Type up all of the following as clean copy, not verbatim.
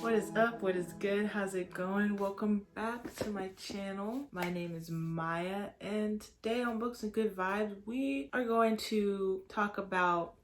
What is up? What is good? How's it going? Welcome back to my channel. My name is Maya, and today on Books and Good Vibes, we are going to talk about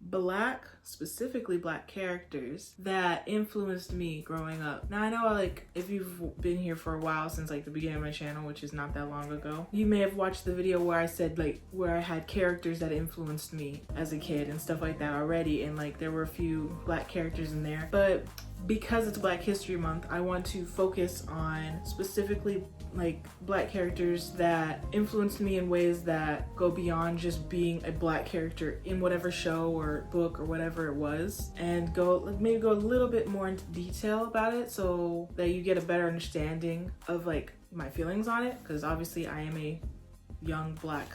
specifically black characters that influenced me growing up. Now I know if you've been here for a while, since the beginning of my channel, which is not that long ago, you may have watched the video where I said where I had characters that influenced me as a kid and stuff like that already, and there were a few black characters in there. But because it's Black History Month, I want to focus on specifically black characters that influenced me in ways that go beyond just being a black character in whatever show or book or whatever it was, and maybe go a little bit more into detail about it so that you get a better understanding of my feelings on it, because obviously I am a young black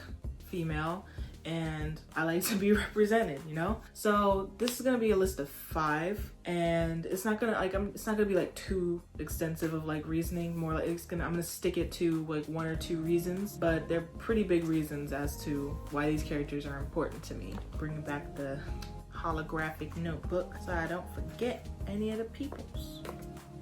female and I like to be represented, you know? So this is gonna be a list of 5, and it's not gonna it's not gonna be too extensive of reasoning. More I'm gonna stick it to 1 or 2 reasons, but they're pretty big reasons as to why these characters are important to me. Bring back the holographic notebook so I don't forget any of the peoples.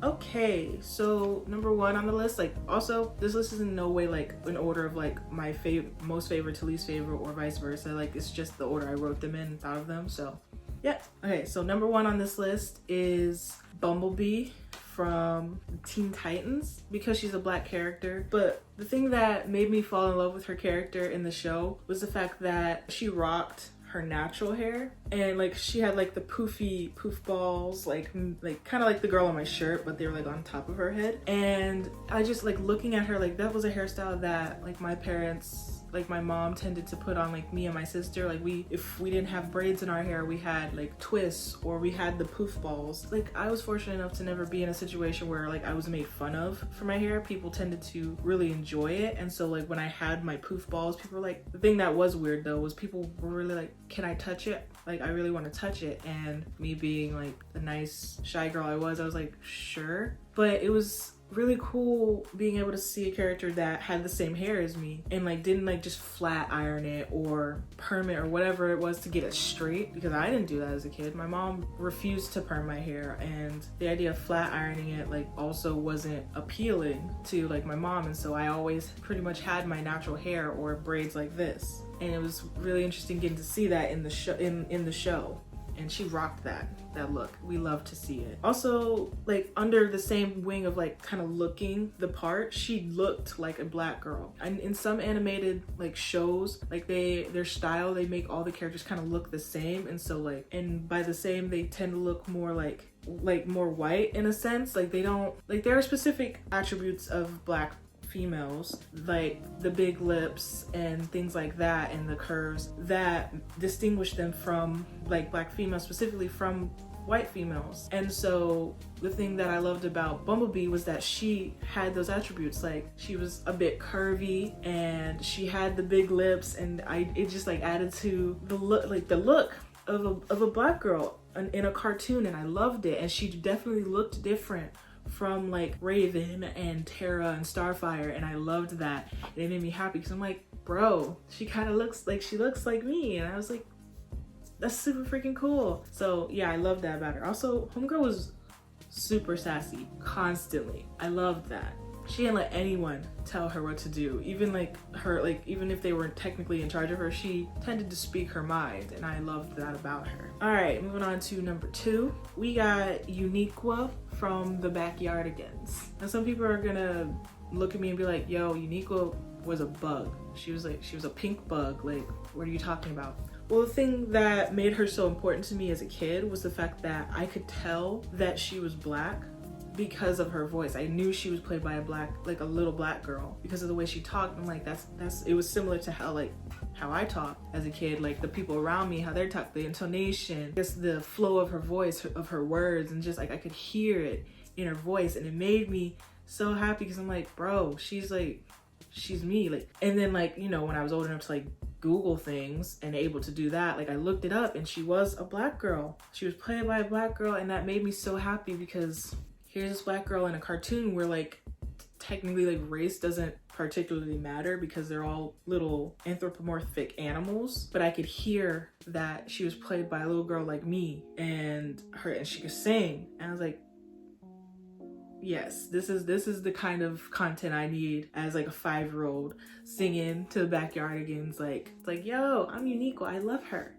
Okay, so number 1 on the list, also this list is in no way in order of my most favorite to least favorite or vice versa. It's just the order I wrote them in and thought of them. So yeah. Okay, so number 1 on this list is Bumblebee from Teen Titans, because she's a black character. But the thing that made me fall in love with her character in the show was the fact that she rocked her natural hair, and she had the poofy poof balls, kind of like the girl on my shirt, but they were on top of her head. And I just looking at her, that was a hairstyle that my parents, my mom tended to put on me and my sister. If we didn't have braids in our hair, we had twists, or we had the poof balls. I was fortunate enough to never be in a situation where I was made fun of for my hair. People tended to really enjoy it, and so when I had my poof balls, people were the thing that was weird though was people were really can I touch it? I really want to touch it. And me being the nice shy girl I was sure. But it was really cool being able to see a character that had the same hair as me and didn't just flat iron it or perm it or whatever it was to get it straight, because I didn't do that as a kid. My mom refused to perm my hair, and the idea of flat ironing it also wasn't appealing to my mom, and so I always pretty much had my natural hair or braids like this. And it was really interesting getting to see that in the show, in the show. And she rocked that look. We love to see it. Also, under the same wing of kind of looking the part, she looked like a black girl. And in some animated shows, their style, they make all the characters kind of look the same, and so and by the same, they tend to look more more white in a sense. They don't there are specific attributes of black females, the big lips and things like that, and the curves that distinguish them from black females, specifically from white females. And so the thing that I loved about Bumblebee was that she had those attributes. She was a bit curvy, and she had the big lips, and it just added to the look of a black girl in a cartoon, and I loved it. And she definitely looked different from Raven and Terra and Starfire, and I loved that. And it made me happy because I'm bro, she kind of looks like me, and I was that's super freaking cool. So yeah, I love that about her. Also, homegirl was super sassy constantly. I loved that. She didn't let anyone tell her what to do. Even even if they weren't technically in charge of her, she tended to speak her mind, and I loved that about her. All right, moving on to number 2. We got Uniqua from the Backyardigans. Now some people are gonna look at me and be yo, Uniqua was a bug. She was a pink bug. What are you talking about? Well, the thing that made her so important to me as a kid was the fact that I could tell that she was black because of her voice. I knew she was played by a little black girl because of the way she talked. I'm that's it was similar to how I talked as a kid, the people around me, how they talk, the intonation, just the flow of her voice, of her words, and just I could hear it in her voice, and it made me so happy because I'm bro, she's me. And then when I was old enough to Google things and able to do that, I looked it up, and she was a black girl. She was played by a black girl, and that made me so happy because here's this black girl in a cartoon where technically race doesn't particularly matter because they're all little anthropomorphic animals, but I could hear that she was played by a little girl like me, and she could sing, and I was yes, this is the kind of content I need as like a 5-year-old singing to the backyardigans like, yo, I'm Uniqua, I love her.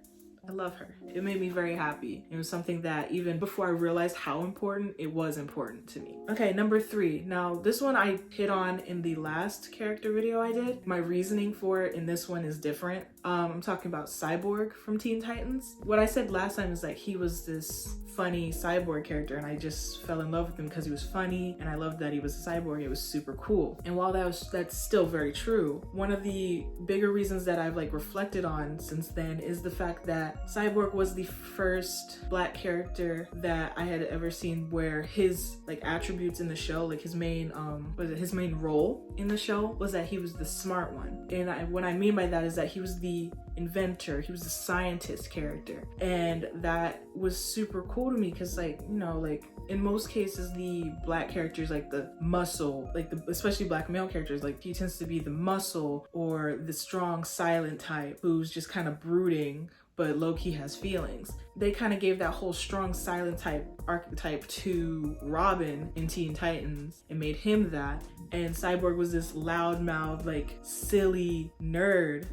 I love her. It made me very happy. It was something that even before I realized how important, it was important to me. Okay, number 3. Now, this one I hit on in the last character video I did. My reasoning for it in this one is different. I'm talking about Cyborg from Teen Titans. What I said last time is that he was this funny cyborg character, and I just fell in love with him because he was funny, and I loved that he was a cyborg. It was super cool. And while that's still very true, one of the bigger reasons that I've like reflected on since then is the fact that Cyborg was the first Black character that I had ever seen where his like attributes in the show, like his main his main role in the show was that he was the smart one. And what I mean by that is that he was the inventor, he was the scientist character, and that was super cool to me because, like, you know, like in most cases the Black characters, like the muscle, like especially Black male characters, like he tends to be the muscle or the strong silent type who's just kind of brooding but low-key has feelings. They kind of gave that whole strong silent type archetype to Robin in Teen Titans and made him that, and Cyborg was this loudmouth, like silly nerd,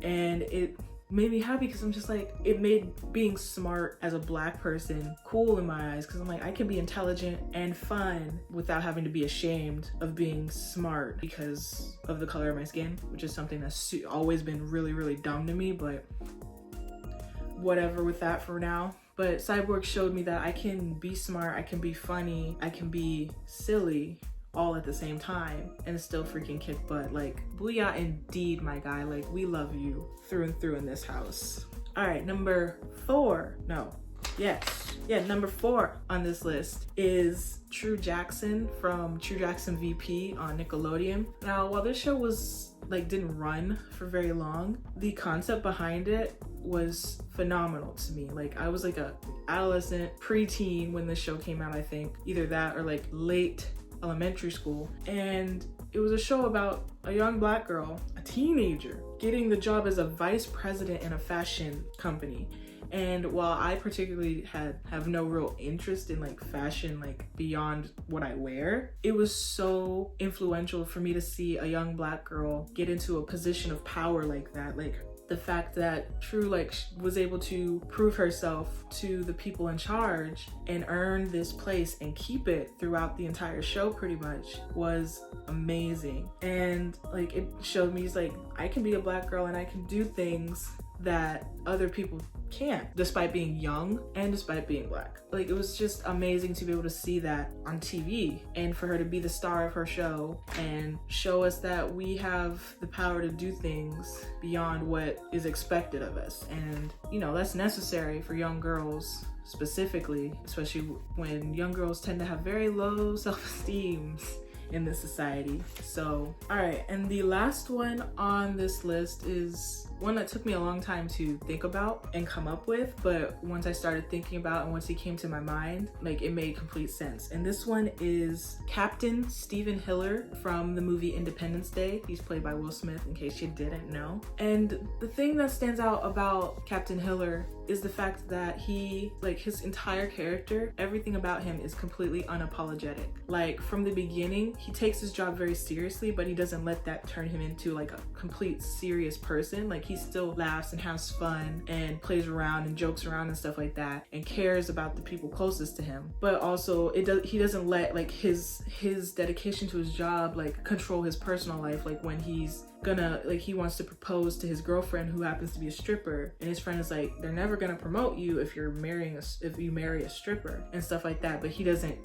and it made me happy because I'm just like, it made being smart as a Black person cool in my eyes, because I'm like, I can be intelligent and fun without having to be ashamed of being smart because of the color of my skin, which is something that's always been really, really dumb to me, but whatever with that for now. But Cyborg showed me that I can be smart, I can be funny, I can be silly all at the same time and still freaking kick butt. Like, booyah indeed, my guy. Like, we love you through and through in this house. All right, number 4 on this list is True Jackson from True Jackson VP on Nickelodeon. Now, while this show was like didn't run for very long, the concept behind it was phenomenal to me. Like, I was like a adolescent, preteen when the show came out, I think. Either that or like late elementary school. And it was a show about a young Black girl, a teenager, getting the job as a vice president in a fashion company. And while I particularly have no real interest in like fashion, like beyond what I wear, it was so influential for me to see a young Black girl get into a position of power like that. Like, the fact that True like was able to prove herself to the people in charge and earn this place and keep it throughout the entire show pretty much was amazing. And like, it showed me, it's like, I can be a Black girl and I can do things that other people can't, despite being young and despite being Black. Like, it was just amazing to be able to see that on TV and for her to be the star of her show and show us that we have the power to do things beyond what is expected of us. And, you know, that's necessary for young girls specifically, especially when young girls tend to have very low self-esteem in this society. So, all right, and the last one on this list is one that took me a long time to think about and come up with, but once I started thinking about and once it came to my mind, like, it made complete sense. And this one is Captain Stephen Hiller from the movie Independence Day. He's played by Will Smith, in case you didn't know. And the thing that stands out about Captain Hiller is the fact that he, like, his entire character, everything about him is completely unapologetic. Like, from the beginning, he takes his job very seriously, but he doesn't let that turn him into like a complete serious person. Like, he still laughs and has fun and plays around and jokes around and stuff like that and cares about the people closest to him. But also he doesn't let like his dedication to his job like control his personal life. Like, when he's gonna, like, he wants to propose to his girlfriend who happens to be a stripper, and his friend is like, they're never gonna promote you if you marry a stripper and stuff like that. But he doesn't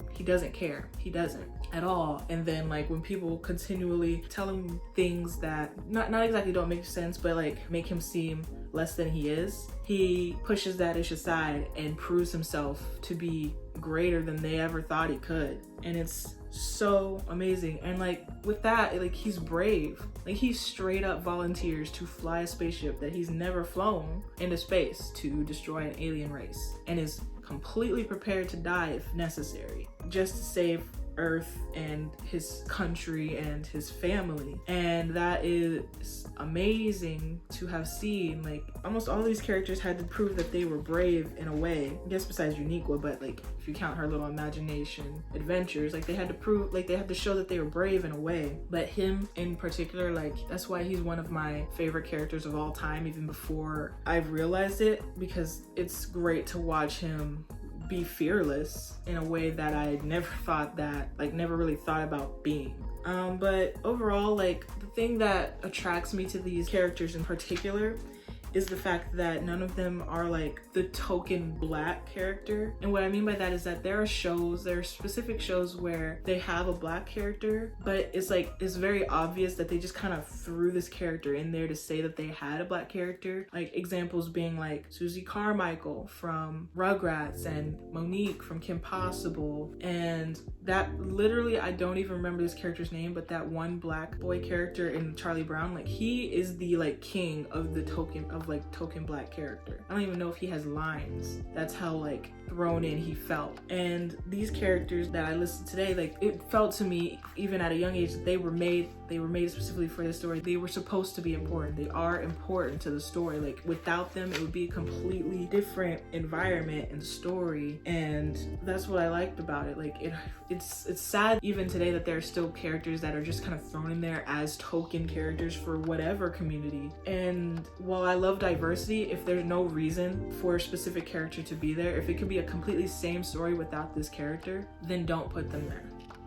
care. He doesn't at all. And then, like, when people continually tell him things that not exactly don't make sense, but like make him seem less than he is, he pushes that ish aside and proves himself to be greater than they ever thought he could. And it's so amazing. And like, with that, like, he's brave. Like, he straight up volunteers to fly a spaceship that he's never flown into space to destroy an alien race, and is completely prepared to die if necessary, just to save earth and his country and his family. And that is amazing to have seen. Like, almost all these characters had to prove that they were brave in a way. I guess besides Uniqua, but like if you count her little imagination adventures, like they had to prove, like they had to show that they were brave in a way. But him in particular, like that's why he's one of my favorite characters of all time, even before I've realized it, because it's great to watch him be fearless in a way that I never thought that, like never really thought about being. But overall, like the thing that attracts me to these characters in particular is the fact that none of them are like the token black character. And what I mean by that is that there are specific shows where they have a black character, but it's like, it's very obvious that they just kind of threw this character in there to say that they had a black character. Like examples being like Susie Carmichael from Rugrats and Monique from Kim Possible. And that literally, I don't even remember this character's name, but that one black boy character in Charlie Brown, like he is the like king of the token black character. I don't even know if he has lines. That's how like thrown in he felt. And these characters that I listed today, like it felt to me even at a young age that they were made specifically for this story. They were supposed to be important. They are important to the story. Like without them, it would be a completely different environment and story. And that's what I liked about it. Like it's sad even today that there are still characters that are just kind of thrown in there as token characters for whatever community. And while I love diversity, if there's no reason for a specific character to be there, if it could be a completely same story without this character, then don't put them there.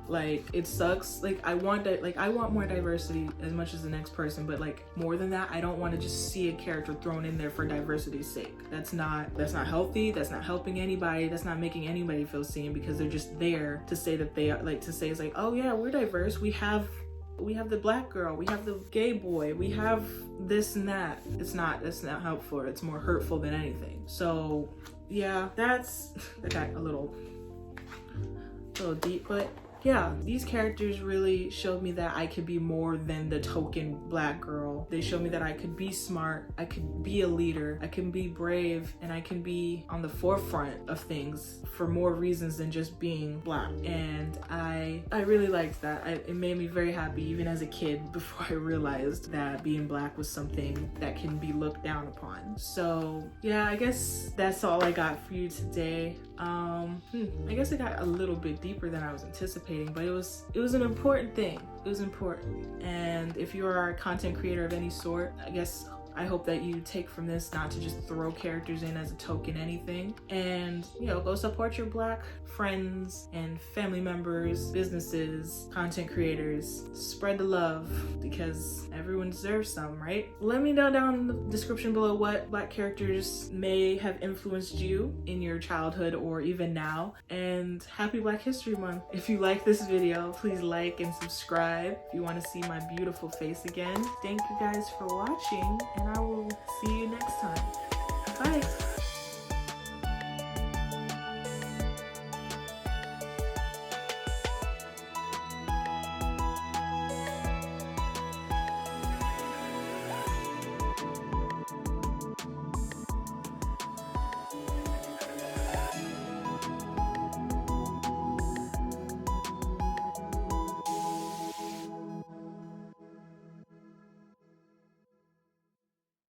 Like it sucks. Like I want more diversity as much as the next person, but like more than that, I don't want to just see a character thrown in there for diversity's sake. That's not healthy. That's not helping anybody. That's not making anybody feel seen, because they're just there to say that they are, like to say it's like, oh yeah, we're diverse. We have the black girl, we have the gay boy, we have this and that. That's not helpful. It's more hurtful than anything. So yeah, that got a little deep, but yeah, these characters really showed me that I could be more than the token black girl. They showed me that I could be smart, I could be a leader, I can be brave, and I can be on the forefront of things for more reasons than just being black. And I really liked that. It made me very happy even as a kid, before I realized that being black was something that can be looked down upon. So yeah, I guess that's all I got for you today. I guess it got a little bit deeper than I was anticipating, but it was an important thing. It was important. And if you are a content creator of any sort, I hope that you take from this not to just throw characters in as a token anything, and go support your black friends and family members, businesses, content creators. Spread the love, because everyone deserves some, right? Let me know down in the description below what black characters may have influenced you in your childhood or even now. And happy Black History Month. If you like this video, please like and subscribe if you want to see my beautiful face again. Thank you guys for watching, and I will see you next time. Bye.